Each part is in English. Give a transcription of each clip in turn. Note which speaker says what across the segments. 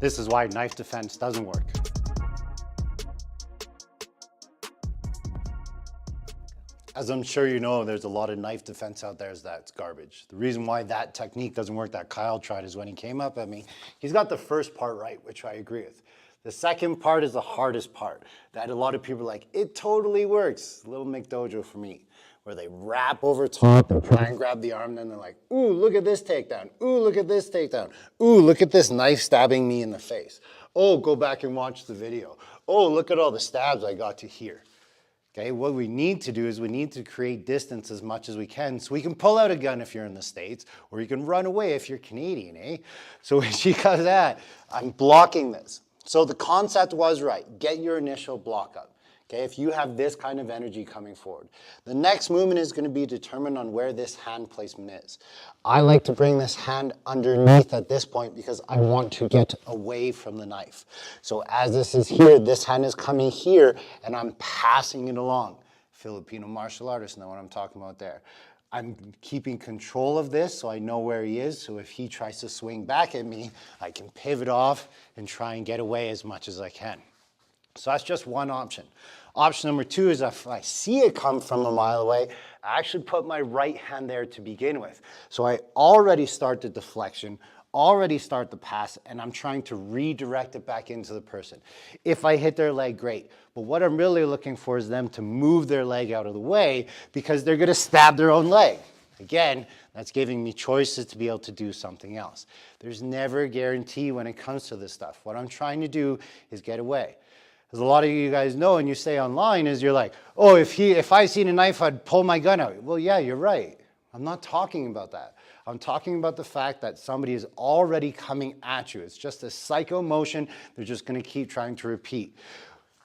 Speaker 1: This is why knife defense doesn't work. As I'm sure you know, there's a lot of knife defense out there that's garbage. The reason why that technique doesn't work that Kyle tried is when he came up at me, he's got the first part right, which I agree with. The second part is the hardest part that a lot of people are like, it totally works. Little McDojo for me, where they wrap over top and try and grab the arm, and then they're like, ooh, look at this takedown. Ooh, look at this takedown. Ooh, look at this knife stabbing me in the face. Oh, go back and watch the video. Oh, look at all the stabs I got to here. Okay, what we need to do is we need to create distance as much as we can so we can pull out a gun if you're in the States, or you can run away if you're Canadian, eh? So when she does that, I'm blocking this. So the concept was right. Get your initial block up. Okay, if you have this kind of energy coming forward. The next movement is going to be determined on where this hand placement is. I like to bring this hand underneath at this point because I want to get away from the knife. So as this is here, this hand is coming here and I'm passing it along. Filipino martial artists know what I'm talking about there. I'm keeping control of this so I know where he is. So if he tries to swing back at me, I can pivot off and try and get away as much as I can. So that's just one option. Option number two is if I see it come from a mile away, I actually put my right hand there to begin with. So I already start the deflection, already start the pass, and I'm trying to redirect it back into the person. If I hit their leg, great. But what I'm really looking for is them to move their leg out of the way because they're gonna stab their own leg. Again, that's giving me choices to be able to do something else. There's never a guarantee when it comes to this stuff. What I'm trying to do is get away. As a lot of you guys know and you say online is you're like, oh, if I seen a knife, I'd pull my gun out. Well, yeah, you're right. I'm not talking about that. I'm talking about the fact that somebody is already coming at you. It's just a psycho motion. They're just going to keep trying to repeat.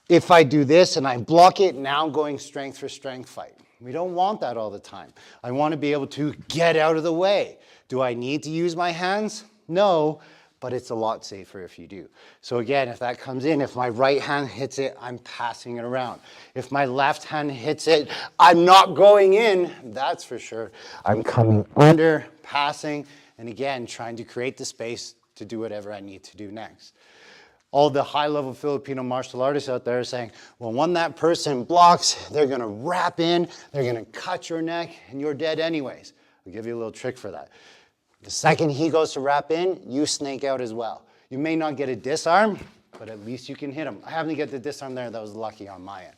Speaker 1: If I do this and I block it, now I'm going strength for strength fight. We don't want that all the time. I want to be able to get out of the way. Do I need to use my hands? No. But it's a lot safer if you do. So again, if that comes in, if my right hand hits it, I'm passing it around. If my left hand hits it, I'm not going in, that's for sure. I'm coming under, passing, and again, trying to create the space to do whatever I need to do next. All the high-level Filipino martial artists out there are saying, well, when that person blocks, they're gonna wrap in, they're gonna cut your neck, and you're dead anyways. I'll give you a little trick for that. The second he goes to wrap in, you snake out as well. You may not get a disarm, but at least you can hit him. I happened to get the disarm there. That was lucky on my end.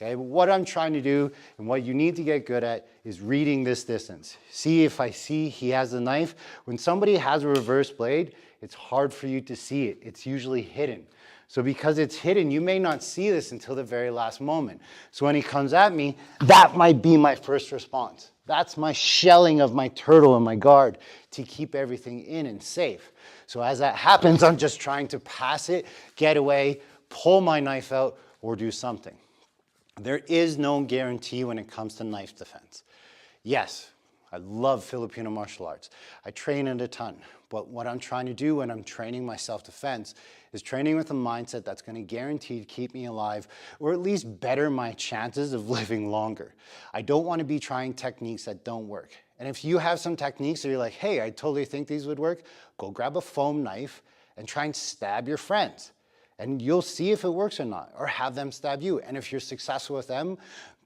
Speaker 1: Okay, but what I'm trying to do and what you need to get good at is reading this distance. See if I see he has the knife. When somebody has a reverse blade, it's hard for you to see it. It's usually hidden. So because it's hidden, you may not see this until the very last moment. So when he comes at me, that might be my first response. That's my shelling of my turtle and my guard to keep everything in and safe. So as that happens, I'm just trying to pass it, get away, pull my knife out, or do something. There is no guarantee when it comes to knife defense. Yes, I love Filipino martial arts. I train it a ton. But what I'm trying to do when I'm training my self-defense is training with a mindset that's going to guarantee to keep me alive or at least better my chances of living longer. I don't want to be trying techniques that don't work. And if you have some techniques that you're like, hey, I totally think these would work, go grab a foam knife and try and stab your friends. And you'll see if it works or not, or have them stab you. And if you're successful with them,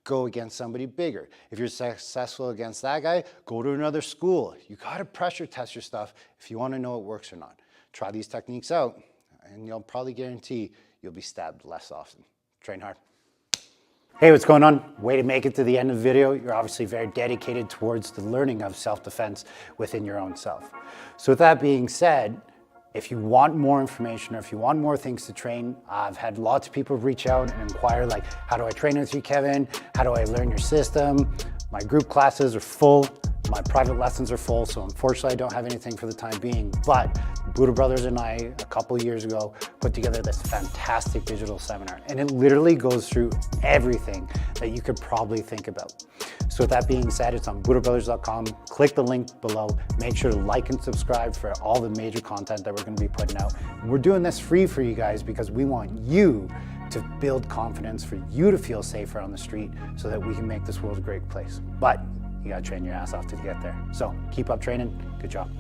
Speaker 1: go against somebody bigger. If you're successful against that guy, go to another school. You gotta pressure test your stuff if you wanna know it works or not. Try these techniques out and you'll probably guarantee you'll be stabbed less often. Train hard. Hey, what's going on? Way to make it to the end of the video. You're obviously very dedicated towards the learning of self-defense within your own self. So with that being said, if you want more information or if you want more things to train, I've had lots of people reach out and inquire like, how do I train with you, Kevin? How do I learn your system? My group classes are full. My private lessons are full, so unfortunately I don't have anything for the time being, but Buddha Brothers and I, a couple years ago, put together this fantastic digital seminar, and it literally goes through everything that you could probably think about. So with that being said, it's on buddhabrothers.com. Click the link below. Make sure to like and subscribe for all the major content that we're going to be putting out. And we're doing this free for you guys because we want you to build confidence, for you to feel safer on the street so that we can make this world a great place. But you got to train your ass off to get there. So keep up training. Good job.